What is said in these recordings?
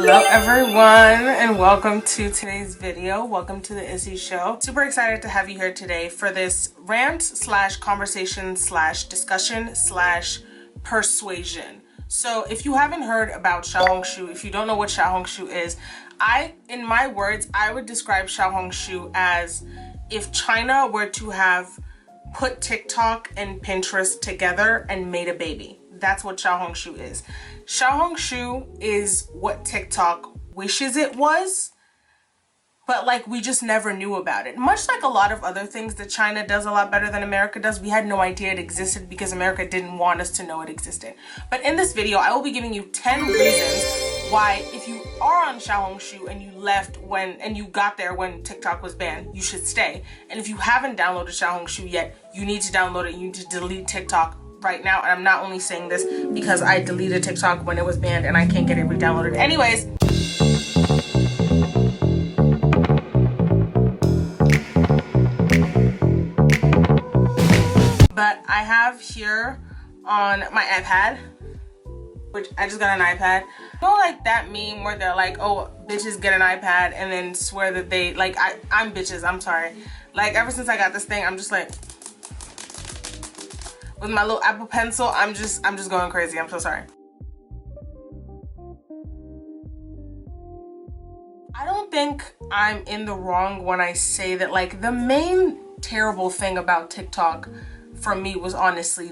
Hello everyone and welcome to today's video. Welcome to the Izzy Show. Super excited to have you here today for this rant slash conversation slash discussion slash persuasion. So if you haven't heard about Xiaohongshu, if you don't know what Xiaohongshu is, in my words, I would describe Xiaohongshu as if China were to have put TikTok and Pinterest together and made a baby. That's what Xiaohongshu is. Xiaohongshu is what TikTok wishes it was, but like we just never knew about it. Much like a lot of other things that China does a lot better than America does, we had no idea it existed because America didn't want us to know it existed. But in this video, I will be giving you 10 reasons why if you are on Xiaohongshu and you left and you got there when TikTok was banned, you should stay. And if you haven't downloaded Xiaohongshu yet, you need to download it. You need to delete TikTok right now. And I'm not only saying this because I deleted TikTok when it was banned and I can't get it re-downloaded. Anyways, but I have here on my iPad, which I just got an iPad. You know, like that meme where they're like, oh, bitches get an iPad and then swear that they like, I'm bitches, I'm sorry. Like ever since I got this thing, I'm just like, with my little Apple Pencil, I'm just going crazy. I'm so sorry. I don't think I'm in the wrong when I say that like the main terrible thing about TikTok for me was honestly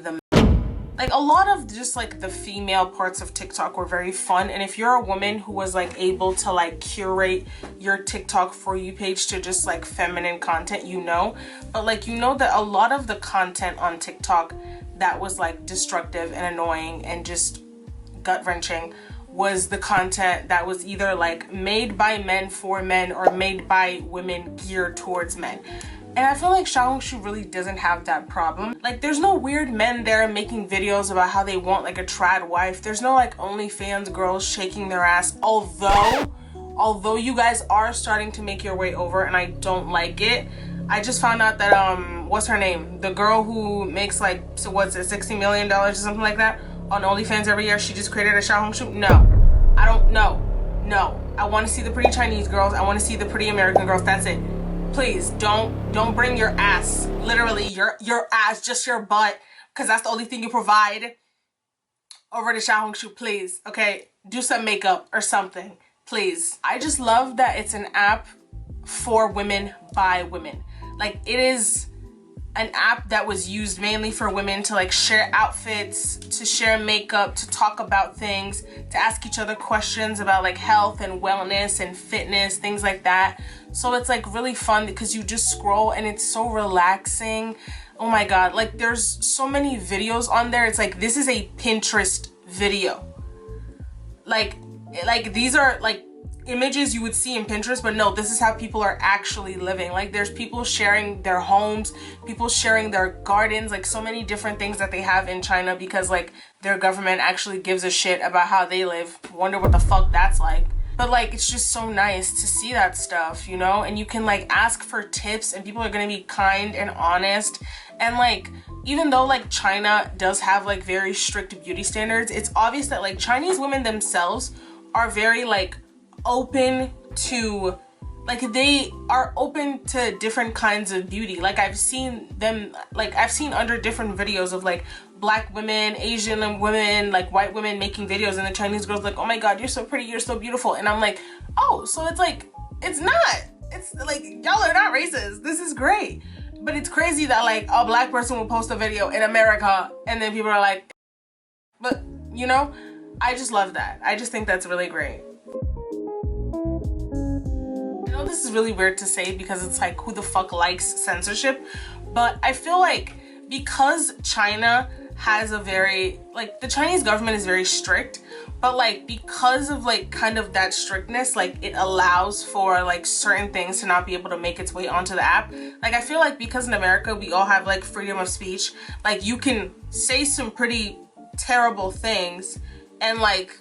like a lot of just like the female parts of TikTok were very fun. And if you're a woman who was like able to like curate your TikTok For You page to just like feminine content, you know, but like, you know that a lot of the content on TikTok that was like destructive and annoying and just gut-wrenching was the content that was either like made by men for men or made by women geared towards men. And I feel like Xiaohongshu really doesn't have that problem. Like there's no weird men there making videos about how they want like a trad wife. There's no like OnlyFans girls shaking their ass. Although you guys are starting to make your way over and I don't like it. I just found out that what's her name? The girl who makes like, so what's it, $60 million or something like that on OnlyFans every year, she just created a Xiaohongshu? No. I don't know. No. I want to see the pretty Chinese girls. I want to see the pretty American girls. That's it. Please don't bring your ass, literally your ass, just your butt, because that's the only thing you provide over to Xiaohongshu, please. Okay, do some makeup or something, please. I just love that it's an app for women by women. Like it is an app that was used mainly for women to like share outfits, to share makeup, to talk about things, to ask each other questions about like health and wellness and fitness, things like that. So it's like really fun because you just scroll and it's so relaxing. Oh my god, like there's so many videos on there. It's like this is a Pinterest video. Like these are like images you would see in Pinterest, but no, this is how people are actually living. Like there's people sharing their homes, people sharing their gardens, like so many different things that they have in China because like their government actually gives a shit about how they live. Wonder what the fuck that's like. But like it's just so nice to see that stuff, you know, and you can like ask for tips and people are gonna be kind and honest. And like even though like China does have like very strict beauty standards, it's obvious that like Chinese women themselves are very like open to, like they are open to different kinds of beauty. Like I've seen them, like I've seen under different videos of like black women, Asian women, like white women making videos and the Chinese girls like, oh my god, you're so pretty, you're so beautiful. And I'm like, oh, so it's like, it's not, it's like y'all are not racist, this is great. But it's crazy that like a black person will post a video in America and then people are like, but you know, I just love that. I just think that's really great. This is really weird to say because it's like, who the fuck likes censorship? But I feel like because China has a very, like the Chinese government is very strict, but like because of like kind of that strictness, like it allows for like certain things to not be able to make its way onto the app. Like I feel like because in America we all have like freedom of speech, like you can say some pretty terrible things and like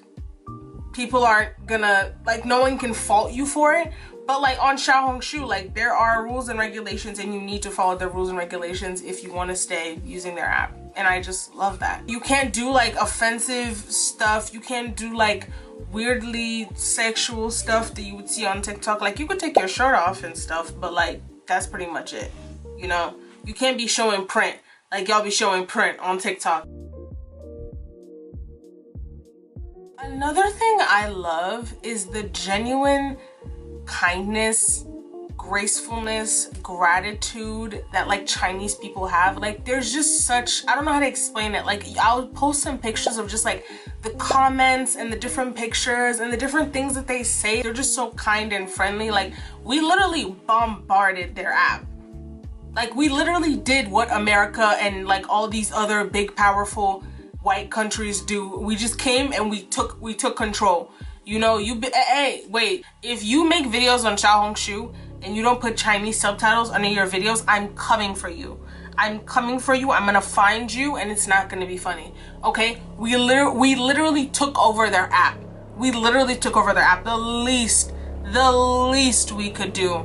people aren't gonna, like no one can fault you for it. But like on Xiaohongshu, like there are rules and regulations and you need to follow the rules and regulations if you want to stay using their app. and I just love that. You can't do like offensive stuff. You can't do like weirdly sexual stuff that you would see on TikTok. Like you could take your shirt off and stuff, but like that's pretty much it. You know, you can't be showing print like y'all be showing print on TikTok. Another thing I love is the genuine kindness, gracefulness, gratitude that like Chinese people have. Like there's just such, I don't know how to explain it. Like I'll post some pictures of just like the comments and the different pictures and the different things that they say. They're just so kind and friendly. Like we literally bombarded their app. Like we literally did what America and like all these other big powerful white countries do. We just came and we took control. You know, hey, wait, if you make videos on Xiaohongshu and you don't put Chinese subtitles under your videos, I'm coming for you. I'm coming for you. I'm gonna find you and it's not gonna be funny. Okay? We literally took over their app. We literally took over their app. The least we could do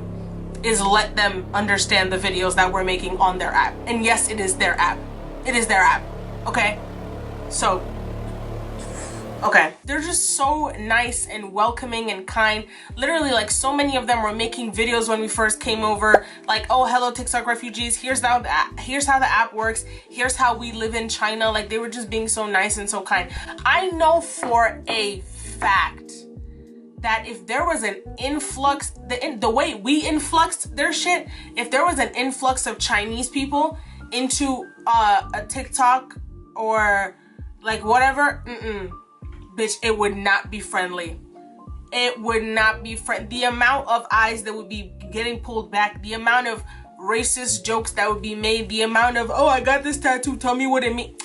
is let them understand the videos that we're making on their app. And yes, it is their app. It is their app. Okay? So, okay. They're just so nice and welcoming and kind. Literally, like, so many of them were making videos when we first came over. Like, oh, hello, TikTok refugees. Here's how the app works. Here's how we live in China. Like, they were just being so nice and so kind. I know for a fact that if there was an influx, the way we influxed their shit, if there was an influx of Chinese people into a TikTok or like whatever, bitch, it would not be friendly. It would not be the amount of eyes that would be getting pulled back, the amount of racist jokes that would be made, the amount of, oh, I got this tattoo, tell me what it means.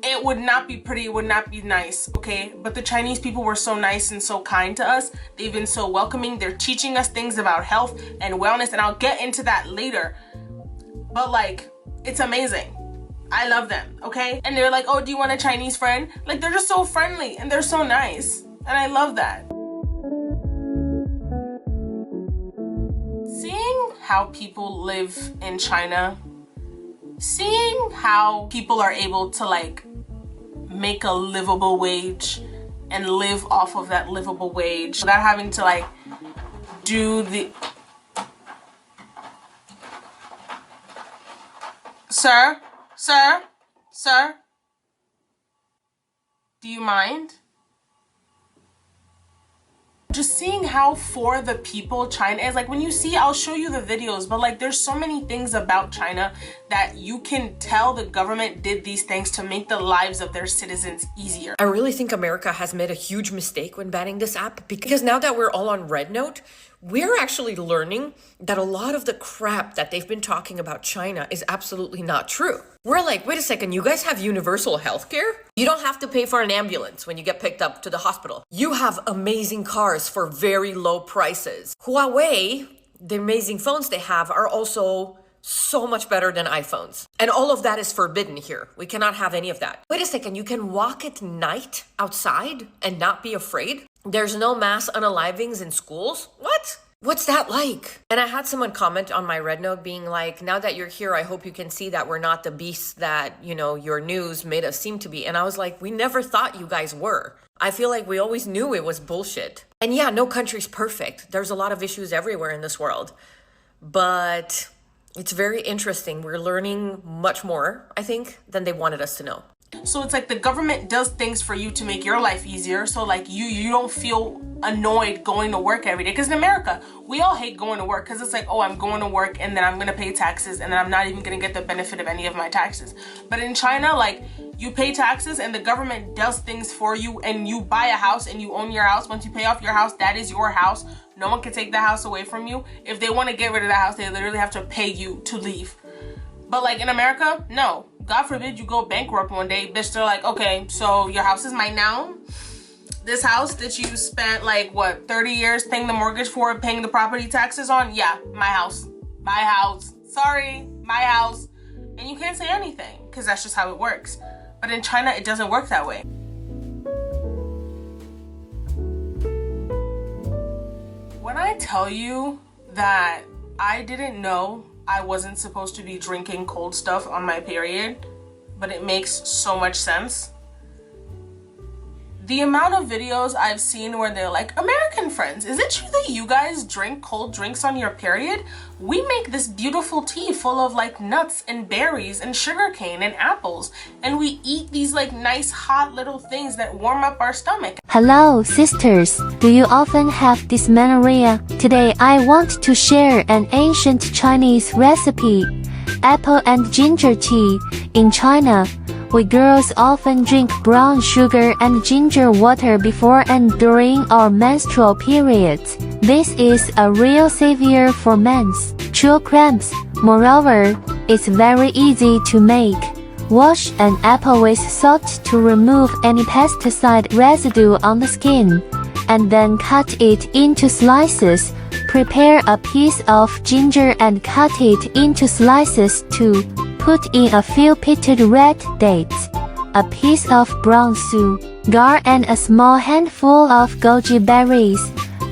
It would not be pretty, it would not be nice, okay? But the Chinese people were so nice and so kind to us. They've been so welcoming. They're teaching us things about health and wellness, and I'll get into that later. But like, it's amazing. I love them, okay? And they're like, oh, do you want a Chinese friend? Like, they're just so friendly and they're so nice. And I love that. Seeing how people live in China, seeing how people are able to like make a livable wage and live off of that livable wage without having to like do the... Sir? Sir? Do you mind? Just seeing how for the people China is, like when you see, I'll show you the videos, but like there's so many things about China that you can tell the government did these things to make the lives of their citizens easier. I really think America has made a huge mistake when banning this app, because now that we're all on rednote, we're actually learning that a lot of the crap that they've been talking about China is absolutely not true. We're like, wait a second, you guys have universal healthcare? You don't have to pay for an ambulance when you get picked up to the hospital. You have amazing cars for very low prices. Huawei, the amazing phones they have, are also so much better than iPhones. And all of that is forbidden here. We cannot have any of that. Wait a second, you can walk at night outside and not be afraid? There's no mass unalivings in schools? What? What's that like? And I had someone comment on my rednote being like, now that you're here, I hope you can see that we're not the beasts that, you know, your news made us seem to be. And I was like, we never thought you guys were. I feel like we always knew it was bullshit. And yeah, no country's perfect. There's a lot of issues everywhere in this world. But it's very interesting. We're learning much more, I think, than they wanted us to know. So it's like the government does things for you to make your life easier. So like you don't feel annoyed going to work every day. Because in America, we all hate going to work because it's like, oh, I'm going to work and then I'm going to pay taxes and then I'm not even going to get the benefit of any of my taxes. But in China, like you pay taxes and the government does things for you and you buy a house and you own your house. Once you pay off your house, that is your house. No one can take the house away from you. If they want to get rid of the house, they literally have to pay you to leave. But like in America, no. God forbid you go bankrupt one day, bitch, they're like, okay, so your house is mine now. This house that you spent like, what, 30 years paying the mortgage for, paying the property taxes on? Yeah, my house. My house. Sorry, my house. And you can't say anything because that's just how it works. But in China, it doesn't work that way. When I tell you that I didn't know I wasn't supposed to be drinking cold stuff on my period, but it makes so much sense. The amount of videos I've seen where they're like, American friends, is it true that you guys drink cold drinks on your period? We make this beautiful tea full of like nuts and berries and sugarcane and apples, and we eat these like nice hot little things that warm up our stomach. Hello sisters, do you often have dysmenorrhea? Today I want to share an ancient Chinese recipe, apple and ginger tea. In China, we girls often drink brown sugar and ginger water before and during our menstrual periods. This is a real savior for men's true cramps. Moreover, it's very easy to make. Wash an apple with salt to remove any pesticide residue on the skin, and then cut it into slices. Prepare a piece of ginger and cut it into slices too. Put in a few pitted red dates, a piece of brown sugar and a small handful of goji berries.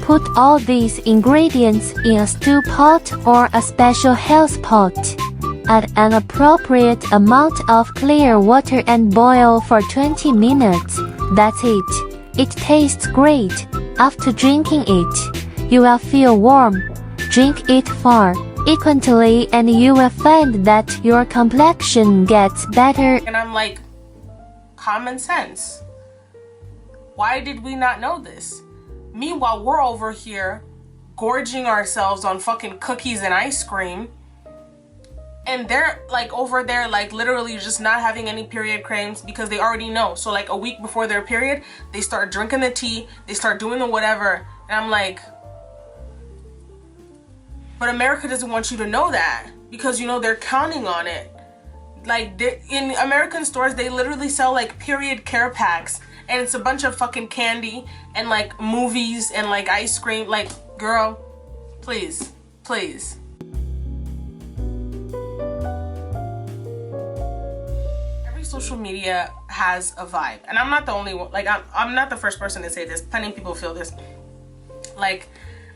Put all these ingredients in a stew pot or a special health pot. Add an appropriate amount of clear water and boil for 20 minutes. That's it. It tastes great. After drinking it, you will feel warm. Drink it frequently and you will find that your complexion gets better. And I'm like, common sense. Why did we not know this? Meanwhile, we're over here gorging ourselves on fucking cookies and ice cream, and they're like over there like literally just not having any period cramps because they already know. So like a week before their period, they start drinking the tea, they start doing the whatever, and I'm like, but America doesn't want you to know that because, you know, they're counting on it. Like, in American stores, they literally sell like period care packs, and it's a bunch of fucking candy and like movies and like ice cream. Like, girl, please, please. Every social media has a vibe, and I'm not the only one. Like, I'm not the first person to say this. Plenty of people feel this. Like,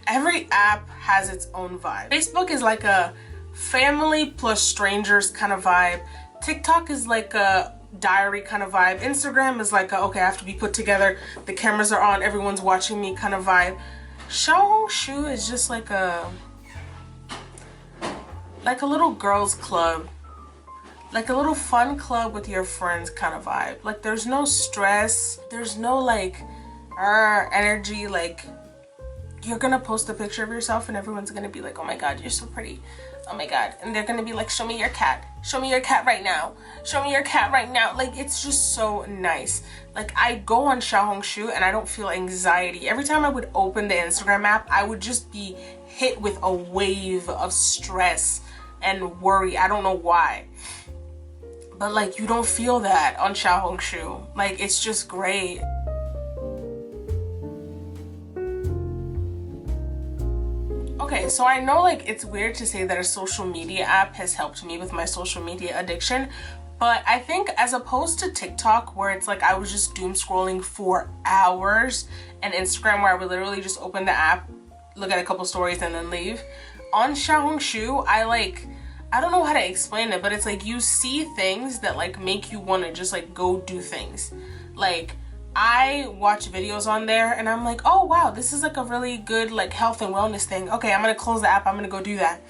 every app has its own vibe. Facebook is like a family plus strangers kind of vibe. TikTok is like a diary kind of vibe. Instagram is like a, okay, I have to be put together, the cameras are on, everyone's watching me kind of vibe. Xiaohongshu is just like a little girls club, like a little fun club with your friends kind of vibe. Like, there's no stress, there's no like energy. Like, you're gonna post a picture of yourself and everyone's gonna be like, oh my god, you're so pretty, oh my god, and they're gonna be like, show me your cat right now, show me your cat right now. Like, it's just so nice. Like, I go on Xiaohongshu and I don't feel anxiety. Every time I would open the Instagram app, I would just be hit with a wave of stress and worry. I don't know why, but like, you don't feel that on Xiaohongshu. Like, it's just great. Okay, so I know like it's weird to say that a social media app has helped me with my social media addiction, but I think as opposed to TikTok, where it's like I was just doom scrolling for hours, and Instagram, where I would literally just open the app, look at a couple stories and then leave, on Xiaohongshu, I don't know how to explain it, but it's like you see things that like make you want to just like go do things. Like, I watch videos on there and I'm like, oh wow, this is like a really good like health and wellness thing. Okay, I'm gonna close the app, I'm gonna go do that.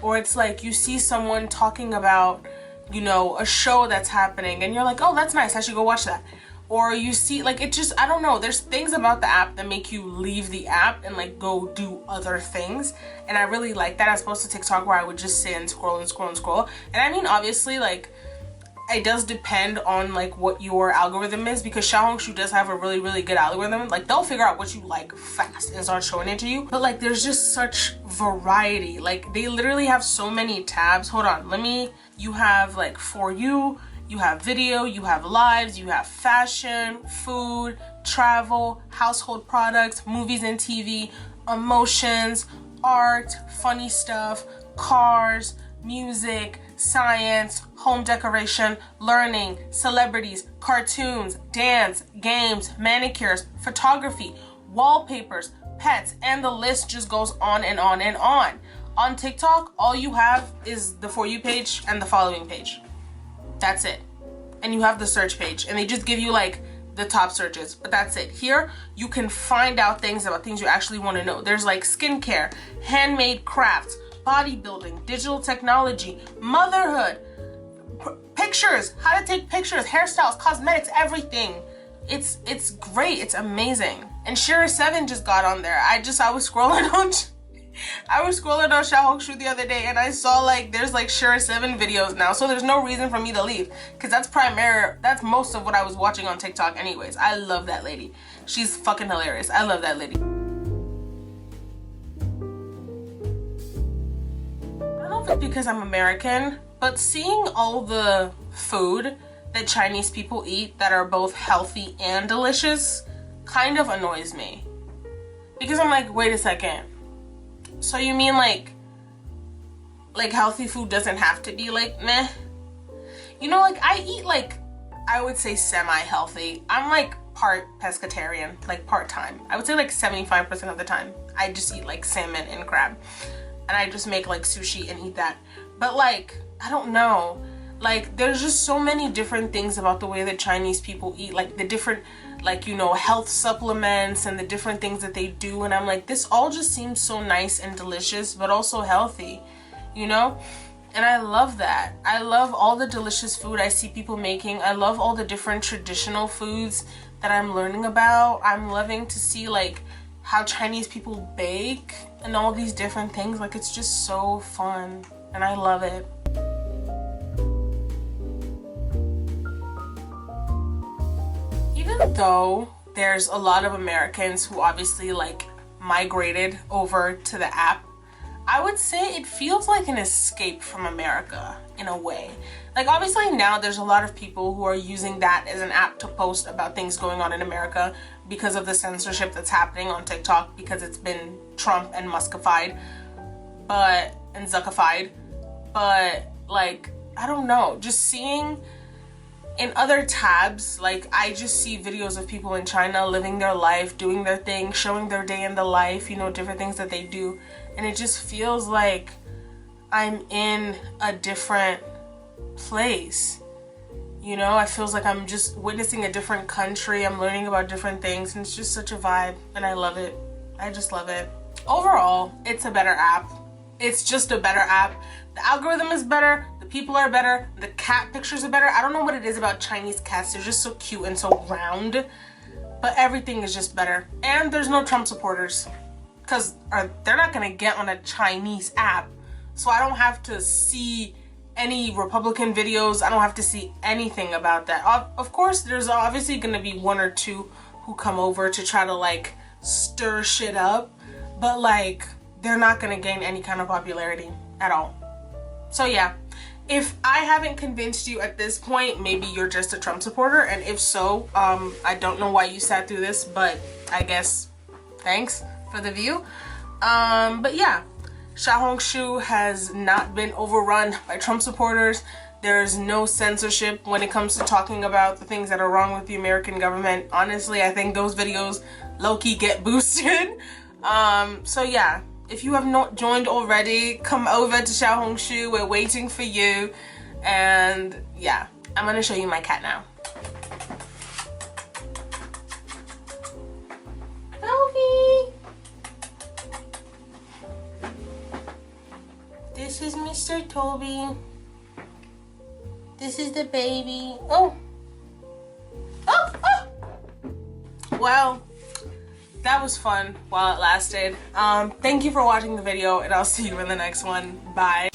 Or it's like you see someone talking about, you know, a show that's happening and you're like, oh, that's nice, I should go watch that. Or you see, like, it just, I don't know, there's things about the app that make you leave the app and like go do other things. And I really like that, as opposed to TikTok, where I would just sit and scroll and scroll and scroll. And I mean, obviously, like, it does depend on like what your algorithm is, because Xiaohongshu does have a really, really good algorithm. Like, they'll figure out what you like fast and start showing it to you. But like, there's just such variety. Like, they literally have so many tabs. Hold on, you have like For You, you have video, you have lives, you have fashion, food, travel, household products, movies and TV, emotions, art, funny stuff, cars, music, science, home decoration, learning, celebrities, cartoons, dance, games, manicures, photography, wallpapers, pets, and the list just goes on and on and on. On TikTok, all you have is the For You page and the following page. That's it. and you have the search page, and they just give you like the top searches, but that's it. Here you can find out things about things you actually want to know. There's like skincare, handmade crafts, bodybuilding, digital technology, motherhood, pictures, how to take pictures, hairstyles, cosmetics, everything. It's great. It's amazing. And Shira 7 just got on there. I was scrolling on Xiaohongshu the other day, and I saw like there's like Shira 7 videos now, so there's no reason for me to leave, because that's most of what I was watching on TikTok anyways. I love that lady. She's fucking hilarious. I love that lady. I don't know if it's because I'm American, but seeing all the food that Chinese people eat that are both healthy and delicious kind of annoys me, because I'm like, wait a second. So you mean like healthy food doesn't have to be like meh? You know, like I eat like, I would say semi-healthy. I'm like part pescatarian, like part-time. I would say like 75% of the time. I just eat like salmon and crab. And I just make like sushi and eat that. But like, I don't know. Like there's just so many different things about the way that Chinese people eat. Like the different, like, you know, health supplements and the different things that they do, and I'm like, this all just seems so nice and delicious, but also healthy, you know? And I love that. I love all the delicious food I see people making. I love all the different traditional foods that I'm learning about. I'm loving to see like how Chinese people bake and all these different things. Like it's just so fun and I love it. Even though there's a lot of Americans who obviously like migrated over to the app, I would say it feels like an escape from America in a way. Like obviously now there's a lot of people who are using that as an app to post about things going on in America because of the censorship that's happening on TikTok, because it's been Trump and Muskified, and Zuckified. But like, I don't know, just seeing in other tabs, like I just see videos of people in China living their life, doing their thing, showing their day in the life, you know, different things that they do. And it just feels like I'm in a different place. You know, it feels like I'm just witnessing a different country. I'm learning about different things, and it's just such a vibe, and I love it. I just love it. Overall, it's a better app. It's just a better app. The algorithm is better, the people are better, the cat pictures are better. I don't know what it is about Chinese cats. They're just so cute and so round, but everything is just better. And there's no Trump supporters, because they're not gonna get on a Chinese app. So I don't have to see any Republican videos. I don't have to see anything about that. Of course, there's obviously gonna be one or two who come over to try to like stir shit up, but like they're not gonna gain any kind of popularity at all. So yeah, if I haven't convinced you at this point, maybe you're just a Trump supporter, and if so, I don't know why you sat through this, but I guess thanks for the view. But yeah, Xiaohongshu has not been overrun by Trump supporters. There's no censorship when it comes to talking about the things that are wrong with the American government. Honestly, I think those videos low-key get boosted. So yeah, if you have not joined already, come over to Xiaohongshu. We're waiting for you. And yeah, I'm gonna show you my cat now. Toby! This is Mr. Toby. This is the baby. Oh! Oh! Oh! Well, that was fun while it lasted. Thank you for watching the video, and I'll see you in the next one. Bye.